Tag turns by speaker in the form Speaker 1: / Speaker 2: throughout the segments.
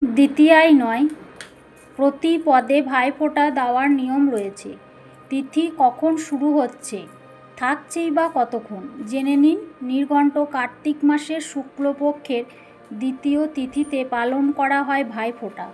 Speaker 1: দ্বিতীয়ায় নয়, প্রতি পদে ভাইফোঁটা দেওয়ার নিয়ম রয়েছে। তিথি কখন শুরু হচ্ছে, থাকছেই বা কতক্ষণ জেনে নিন। নির্ঘণ্ট কার্তিক মাসের শুক্লপক্ষের দ্বিতীয় তিথিতে পালন করা হয় ভাইফোঁটা।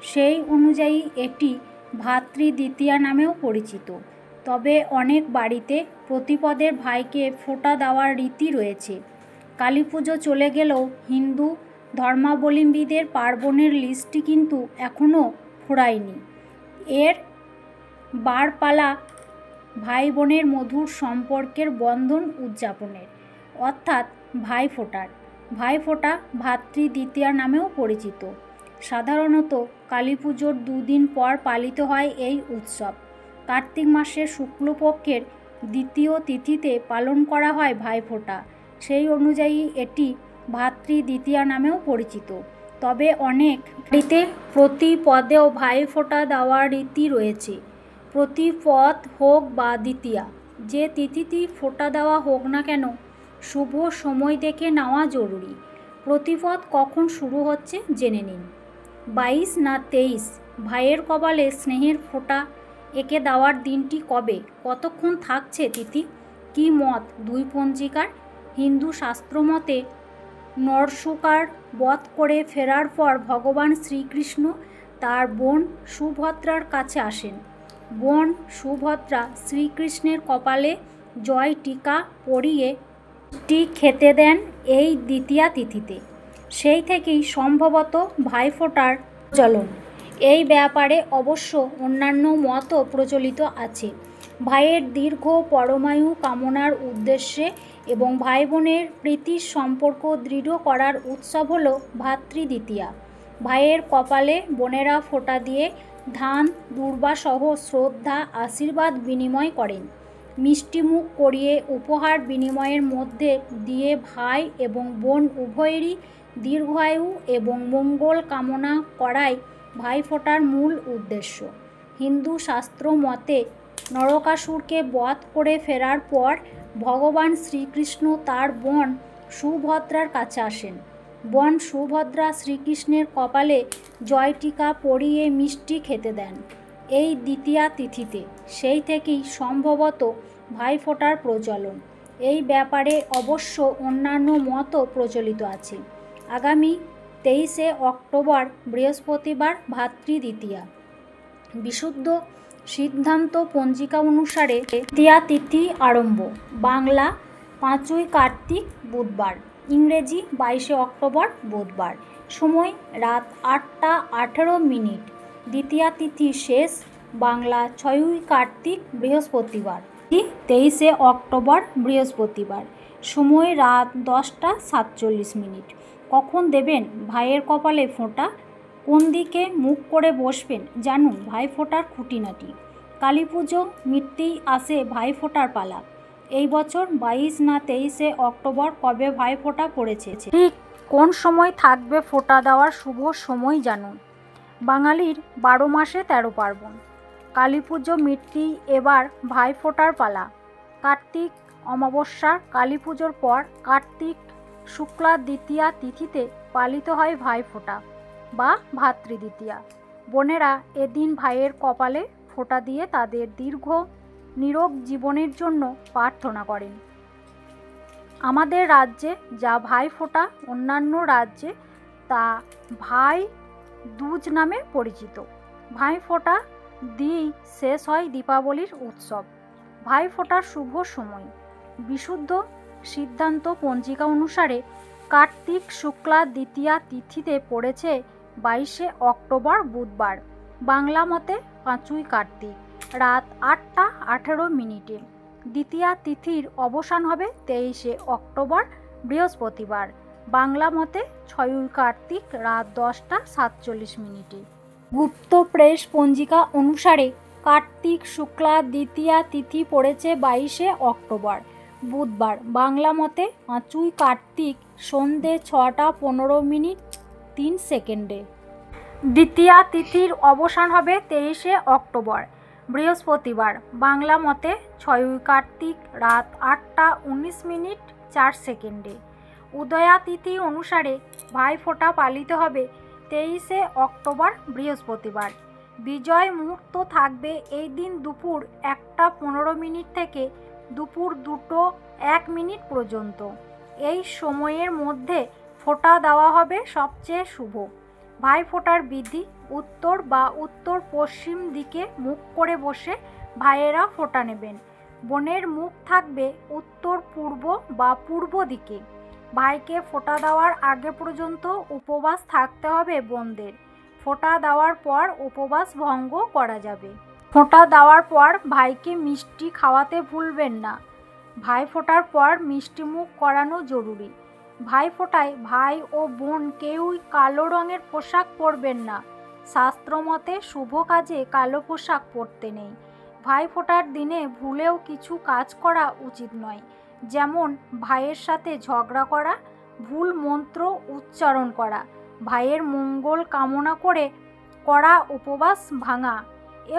Speaker 1: সেই অনুযায়ী এটি ভাতৃদ্বিতীয়া নামেও পরিচিত। তবে অনেক বাড়িতে প্রতিপদের ভাইকে ফোঁটা দেওয়ার রীতি রয়েছে। কালী পুজো চলে গেলেও হিন্দু ধর্মাবলম্বীদের পার্বণের লিস্টটি কিন্তু এখনও ফুরায়নি। এর বারপালা ভাই বোনের মধুর সম্পর্কের বন্ধন উদযাপনের, অর্থাৎ ভাইফোঁটার। ভাইফোঁটা ভাতৃদ্বিতীয়া নামেও পরিচিত। সাধারণত কালী পুজোর দুদিন পর পালিত হয় এই উৎসব। কার্তিক মাসের শুক্লপক্ষের দ্বিতীয় তিথিতে পালন করা হয় ভাইফোঁটা। সেই অনুযায়ী এটি ভাতৃদ্বিতীয়া নামেও পরিচিত। তবে অনেক বাড়িতে প্রতি পদেও ভাইফোঁটা দেওয়ার রীতি রয়েছে। প্রতিপদ হোক বা দ্বিতীয়া, যে তিথিতেই ফোঁটা দেওয়া হোক না কেন, শুভ সময় দেখে নেওয়া জরুরি। প্রতিপদ কখন শুরু হচ্ছে জেনে নিন। 22 না 23, ভাইয়ের কপালে স্নেহের ফোঁটা এঁকে দেওয়ার দিনটি কবে, কতক্ষণ থাকছে তিথি, কী মত দুই পঞ্জিকার। হিন্দু শাস্ত্রমতে নরসুকার বধ করে ফেরার পর ভগবান শ্রীকৃষ্ণ তার বোন সুভদ্রার কাছে আসেন। বোন সুভদ্রা শ্রীকৃষ্ণের কপালে জয় টিকা পরিয়ে মিষ্টি খেতে দেন এই দ্বিতীয়া তিথিতে। সেই থেকেই সম্ভবত ভাইফোঁটার প্রচলন। এই ব্যাপারে অবশ্য অন্যান্য মতও প্রচলিত আছে। ভাইয়ের দীর্ঘ পরমায়ু কামনার উদ্দেশ্যে এবং ভাই বোনের প্রীতির সম্পর্ক দৃঢ় করার উৎসব হল ভাতৃদ্বিতীয়া। ভাইয়ের কপালে বোনেরা ফোঁটা দিয়ে ধান দুর্বাসহ শ্রদ্ধা আশীর্বাদ বিনিময় করেন। মিষ্টিমুখ করিয়ে উপহার বিনিময়ের মধ্যে দিয়ে ভাই এবং বোন উভয়েরই দীর্ঘায়ু এবং মঙ্গল কামনা করাই ভাইফোঁটার মূল উদ্দেশ্য। হিন্দু শাস্ত্র মতে নরকাসুরকে বধ করে ফেরার পর ভগবান শ্রীকৃষ্ণ তার বোন সুভদ্রার কাছে আসেন। বোন সুভদ্রা শ্রীকৃষ্ণের কপালে জয়টিকা পরিয়ে মিষ্টি খেতে দেন এই দ্বিতীয়া তিথিতে। সেই থেকেই সম্ভবত ভাইফোঁটার প্রচলন। এই ব্যাপারে অবশ্য অন্যান্য মতও প্রচলিত আছে। আগামী 23শে অক্টোবর বৃহস্পতিবার ভাতৃদ্বিতীয়া। বিশুদ্ধ সিদ্ধান্ত পঞ্জিকা অনুসারে দ্বিতীয়া তিথি আরম্ভ। বাংলা 5ই কার্তিক বুধবার, ইংরেজি 22শে অক্টোবর বুধবার। সময় রাত 8টা 18 মিনিট। দ্বিতীয়া তিথি শেষ বাংলা 6ই কার্তিক বৃহস্পতিবার, 23শে অক্টোবর বৃহস্পতিবার। সময় রাত 10টা 47 মিনিট। কখন দেবেন ভাইয়ের কপালে ফোঁটা, কোন দিকে মুখ করে বসবেন জানুন ভাইফোঁটার খুঁটিনাটি। কালী পুজো মিটতেই আসে ভাইফোঁটার পালা। এই বছর 22 না 23শে অক্টোবর কবে ভাইফোঁটা পড়েছে, ঠিক কোন সময় থাকবে ফোঁটা দেওয়ার শুভ সময় জানুন। বাঙালির 12 মাসে 13 পার্বণ। কালী পুজো মিটতেই এবার ভাইফোঁটার পালা। কার্তিক অমাবস্যার কালী পুজোর পর কার্তিক শুক্লা দ্বিতীয়া তিথিতে পালিত হয় ভাইফোঁটা বা ভাতৃদ্বিতীয়া। বোনেরা এদিন ভাইয়ের কপালে ফোঁটা দিয়ে তাদের দীর্ঘ নিরোগ জীবনের জন্য প্রার্থনা করেন। আমাদের রাজ্যে যা ভাইফোঁটা, অন্যান্য রাজ্যে তা ভাই দুজ নামে পরিচিত। ভাইফোঁটা দিয়েই শেষ হয় দীপাবলির উৎসব। ভাইফোঁটার শুভ সময়। বিশুদ্ধ সিদ্ধান্ত পঞ্জিকা অনুসারে কার্তিক শুক্লা দ্বিতীয়া তিথিতে পড়েছে 22শে অক্টোবর বুধবার। বাংলা মতে 5ই কার্তিক, রাত 8টা 18 মিনিটে। দ্বিতীয়া তিথির অবসান হবে 23শে অক্টোবর বৃহস্পতিবার। বাংলা মতে 6ই কার্তিক, রাত 10টা 47 মিনিটে। গুপ্ত প্রেস পঞ্জিকা অনুসারে কার্তিক শুক্লা দ্বিতীয়া তিথি পড়েছে 22শে অক্টোবর বুধবার। বাংলা মতে 5ই কার্তিক, সন্ধে 6টা 15 মিনিট 3 সেকেন্ডে। দ্বিতীয়া তিথির অবসান হবে 23শে অক্টোবর বৃহস্পতিবার। বাংলা মতে 6ই কার্তিক, রাত 8টা 19 মিনিট 4 সেকেন্ডে। উদয়া তিথি অনুসারে ভাইফোঁটা পালিত হবে 23শে অক্টোবর বৃহস্পতিবার। বিজয় মুহূর্ত থাকবে এই দিন দুপুর 1:15 থেকে দুপুর 2:01 পর্যন্ত। এই সময়ের মধ্যে ফোঁটা দেওয়া হবে সবচেয়ে শুভ। ভাইফোঁটার বিধি: উত্তর বা উত্তর পশ্চিম দিকে মুখ করে বসে ভাইয়েরা ফোঁটা নেবেন। বোনের মুখ থাকবে উত্তর পূর্ব বা পূর্ব দিকে। ভাইকে ফোঁটা দেওয়ার আগে পর্যন্ত উপবাস থাকতে হবে বোনদের। ফোঁটা দেওয়ার পর উপবাস ভঙ্গ করা যাবে। ফোঁটা দেওয়ার পর ভাইকে মিষ্টি খাওয়াতে ভুলবেন না। ভাই ফোঁটার পর মিষ্টিমুখ করানো জরুরি। ভাই ফোঁটায় ভাই ও বোন কেউই কালো রঙের পোশাক পরবেন না। শাস্ত্রমতে শুভ কাজে কালো পোশাক পরতে নেই। ভাই ফোঁটার দিনে ভুলেও কিছু কাজ করা উচিত নয়, যেমন ভাইয়ের সাথে ঝগড়া করা, ভুল মন্ত্র উচ্চারণ করা, ভাইয়ের মঙ্গল কামনা করে করা উপবাস ভাঙা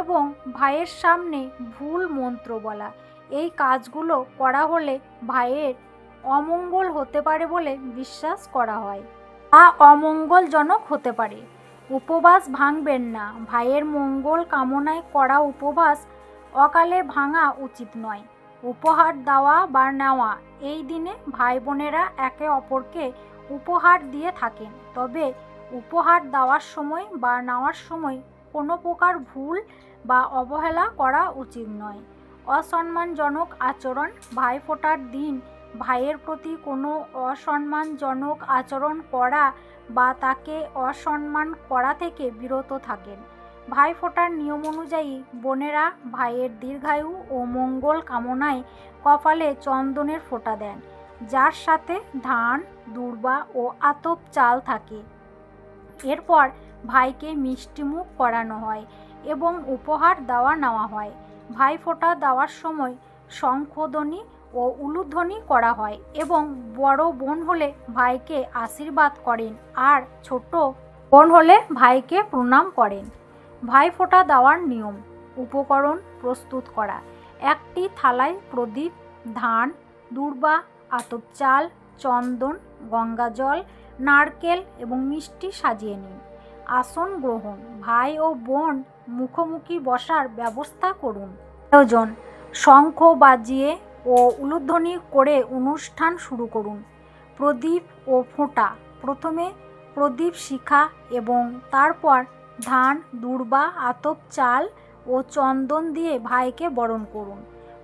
Speaker 1: এবং ভাইয়ের সামনে ভুল মন্ত্র বলা। এই কাজগুলো করা হলে ভাইয়ের অমঙ্গল হতে পারে বলে বিশ্বাস করা হয়, তা অমঙ্গলজনক হতে পারে। উপবাস ভাঙবেন না। ভাইয়ের মঙ্গল কামনায় করা উপবাস অকালে ভাঙা উচিত নয়। উপহার দেওয়া বা নেওয়া: এই দিনে ভাই বোনেরা একে অপরকে উপহার দিয়ে থাকেন, তবে উপহার দেওয়ার সময় বা নেওয়ার সময় কোনো প্রকার ভুল বা অবহেলা করা উচিত নয়। অসম্মানজনক আচরণ: ভাইফোঁটার দিন ভাইয়ের প্রতি কোনো অসম্মানজনক আচরণ করা বা তাকে অসম্মান করা থেকে বিরত থাকেন। ভাইফোঁটার নিয়ম অনুযায়ী বোনেরা ভাইয়ের দীর্ঘায়ু ও মঙ্গল কামনায় কপালে চন্দনের ফোঁটা দেন, যার সাথে ধান, দূর্বা ও আতপ চাল থাকে। এরপর ভাইকে মিষ্টিমুখ করানো হয় এবং উপহার দেওয়া নেওয়া হয়। ভাইফোঁটা দেওয়ার সময় শঙ্খধ্বনি ও উলুধ্বনি করা হয় এবং বড় বোন হলে ভাইকে আশীর্বাদ করেন আর ছোট বোন হলে ভাইকে প্রণাম করেন। ভাইফোঁটা দেওয়ার নিয়ম: উপকরণ প্রস্তুত করা: একটি থালায় প্রদীপ, ধান, দূর্বা, আতপ চাল, চন্দন, গঙ্গাজল, নারকেল এবং মিষ্টি সাজিয়ে নিন। আসন গ্রহণ: ভাই ও বোন মুখোমুখি বসার ব্যবস্থা করুন। আয়োজন: শঙ্খ বাজিয়ে ও উলুধ্বনি করে অনুষ্ঠান শুরু করুন। প্রদীপ ও ফোঁটা: প্রথমে প্রদীপ শিখা এবং তারপর ধান, দূর্বা, আতপ চাল ও চন্দন দিয়ে ভাইকে বরণ করুন।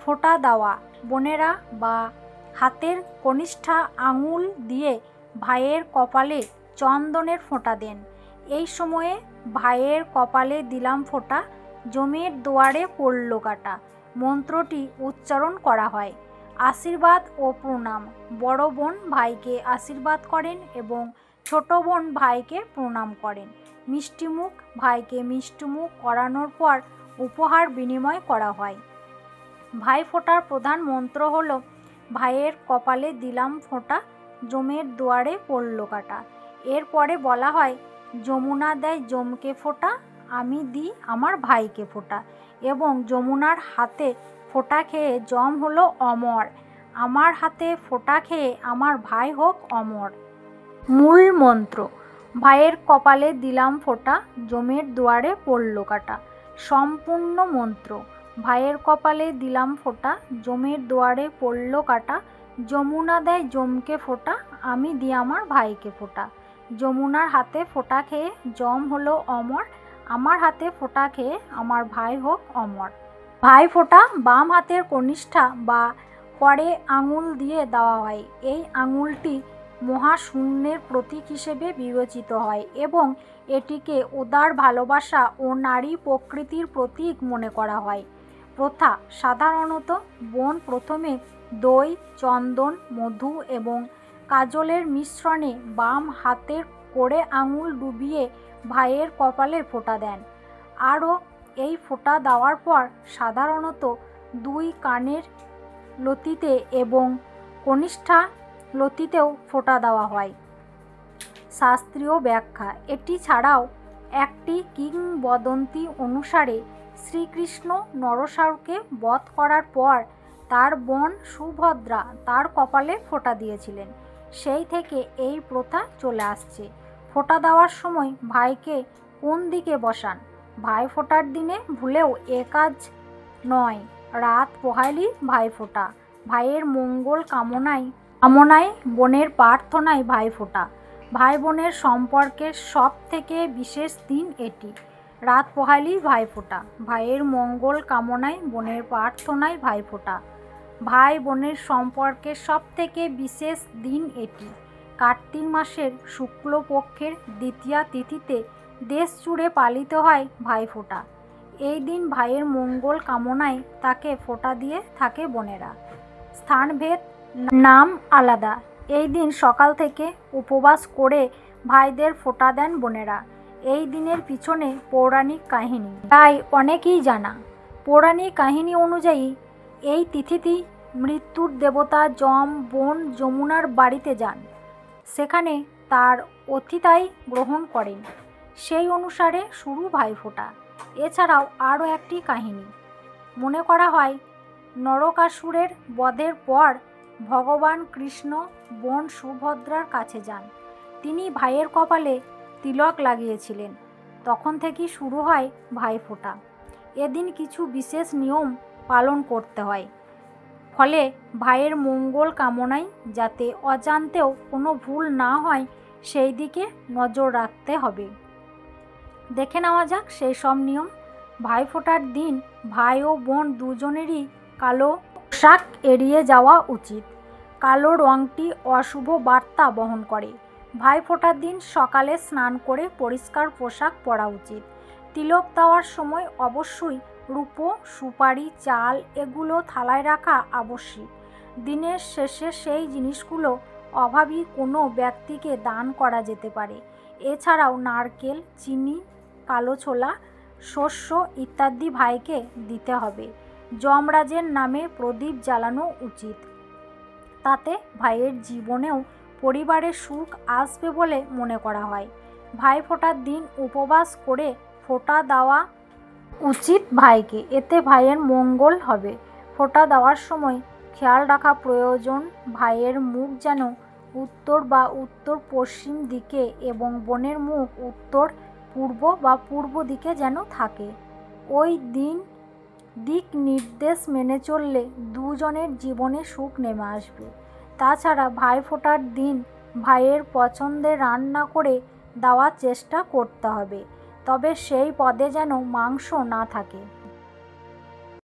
Speaker 1: ফোঁটা দেওয়া: বোনেরা বা হাতের কনিষ্ঠা আঙুল দিয়ে ভাইয়ের কপালে চন্দনের ফোঁটা দেন। এই সময়ে ভাইয়ের কপালে দিলাম ফোঁটা, জমের দুয়ারে পড়ল কাটা মন্ত্রটি উচ্চারণ করা হয়। আশীর্বাদ ও প্রণাম: বড় বোন ভাইকে আশীর্বাদ করেন এবং ছোট বোন ভাইকে প্রণাম করেন। মিষ্টিমুখ: ভাইকে মিষ্টিমুখ করানোর পর উপহার বিনিময় করা হয়। ভাইফোঁটার প্রধান মন্ত্র হল: ভাইয়ের কপালে দিলাম ফোঁটা, জমের দুয়ারে পড়ল কাটা। এরপরে বলা হয়: যমুনা দেয় যমকে ফোঁটা, আমি দিই আমার ভাইকে ফোঁটা। এবং যমুনার হাতে ফোঁটা খেয়ে যম হলো অমর, আমার হাতে ফোঁটা খেয়ে আমার ভাই হোক অমর। মূল মন্ত্র: ভাইয়ের কপালে দিলাম ফোঁটা, জমের দুয়ারে পড়ল কাটা। সম্পূর্ণ মন্ত্র: ভাইয়ের কপালে দিলাম ফোঁটা, জমের দুয়ারে পড়ল কাটা। যমুনা দেয় যমকে ফোঁটা, আমি দিই আমার ভাইকে ফোঁটা। যমুনার হাতে ফোঁটা খেয়ে যম হলো অমর, আমার হাতে ফোঁটা খেয়ে আমার ভাই হোক অমর। ভাইফোঁটা বাম হাতের কনিষ্ঠা বা করে আঙুল দিয়ে দেওয়া হয়। এই আঙুলটি মহাশূন্যের প্রতীক হিসেবে বিবেচিত হয় এবং এটিকে উদার ভালোবাসা ও নারী প্রকৃতির প্রতীক মনে করা হয়। প্রথা: সাধারণত বোন প্রথমে দই, চন্দন, মধু এবং কাজলের মিশ্রণে বাম হাতের করে আঙুল ডুবিয়ে ভাইয়ের কপালে ফোঁটা দেন। আরও এই ফোঁটা দেওয়ার পর সাধারণত দুই কানের লতিতে এবং কনিষ্ঠা লতিতেও ফোঁটা দেওয়া হয়। শাস্ত্রীয় ব্যাখ্যা: এটি ছাড়াও একটি কিংবদন্তি অনুসারে শ্রীকৃষ্ণ নরসারুকে বধ করার পর তার বোন সুভদ্রা তার কপালে ফোঁটা দিয়েছিলেন। সেই থেকে এই প্রথা চলে আসছে। ফোঁটা দেওয়ার সময় ভাইকে কোন দিকে বসান? ভাই ফোঁটার দিনে ভুলেও এ কাজ নয়। রাত পোহাইলি ভাইফোঁটা, ভাইয়ের মঙ্গল কামনায় বোনের প্রার্থনায় ভাইফোঁটা। ভাই বোনের সম্পর্কের সব থেকে বিশেষ দিন এটি। রাত পোহাইলি ভাইফোঁটা, ভাইয়ের মঙ্গল কামনায় বোনের প্রার্থনায় ভাইফোঁটা। ভাই বোনের সম্পর্কের সব থেকে বিশেষ দিন এটি। কার্তিক মাসের শুক্লপক্ষের দ্বিতীয়া তিথিতে দেশ জুড়ে পালিত হয় ভাইফোঁটা। এই দিন ভাইয়ের মঙ্গল কামনায় তাকে ফোঁটা দিয়ে থাকে বোনেরা। স্থানভেদ, নাম আলাদা। এই দিন সকাল থেকে উপবাস করে ভাইদের ফোঁটা দেন বোনেরা। এই দিনের পিছনে পৌরাণিক কাহিনী তাই অনেকেই জানা। পৌরাণিক কাহিনী অনুযায়ী এই তিথিতেই মৃত্যুর দেবতা যম বোন যমুনার বাড়িতে যান, সেখানে তার অতিথি গ্রহণ করেন। সেই অনুসারে শুরু ভাইফোঁটা। এছাড়াও আরও একটি কাহিনী মনে করা হয়, নরকাসুরের বধের পর ভগবান কৃষ্ণ বোন সুভদ্রার কাছে যান। তিনি ভাইয়ের কপালে তিলক লাগিয়েছিলেন। তখন থেকেই শুরু হয় ভাইফোঁটা। এদিন কিছু বিশেষ নিয়ম পালন করতে হয়, ফলে ভাইয়ের মঙ্গল কামনায় যাতে অজান্তেও কোনো ভুল না হয় সেই দিকে নজর রাখতে হবে। দেখে নেওয়া যাক সেই সব নিয়ম। ভাইফোঁটার দিন ভাই ও বোন দুজনেরই কালো পোশাক এড়িয়ে যাওয়া উচিত। কালো রঙটি অশুভ বার্তা বহন করে। ভাইফোঁটার দিন সকালে স্নান করে পরিষ্কার পোশাক পরা উচিত। তিলক দেওয়ার সময় অবশ্যই রূপো, সুপারি, চাল এগুলো থালায় রাখা আবশ্যিক। দিনের শেষে সেই জিনিসগুলো অভাবী কোনো ব্যক্তিকে দান করা যেতে পারে। এছাড়াও নারকেল, চিনি, কালো ছোলা, শস্য ইত্যাদি ভাইকে দিতে হবে। যমরাজের নামে প্রদীপ জ্বালানো উচিত, তাতে ভাইয়ের জীবনেও পরিবারের সুখ আসবে বলে মনে করা হয়। ভাইফোঁটার দিন উপবাস করে ফোঁটা দেওয়া উচিত ভাইকে, এতে ভাইয়ের মঙ্গল হবে। ফোঁটা দেওয়ার সময় খেয়াল রাখা প্রয়োজন, ভাইয়ের মুখ যেন উত্তর বা উত্তর পশ্চিম দিকে এবং বোনের মুখ উত্তর পূর্ব বা পূর্ব দিকে যেন থাকে। ওই দিন দিক নির্দেশ মেনে চললে দুজনের জীবনে সুখ নেমে আসবে। তাছাড়া ভাইফোঁটার দিন ভাইয়ের পছন্দের রান্না করে দেওয়ার চেষ্টা করতে হবে, তবে সেই পদে যেন মাংস না থাকে।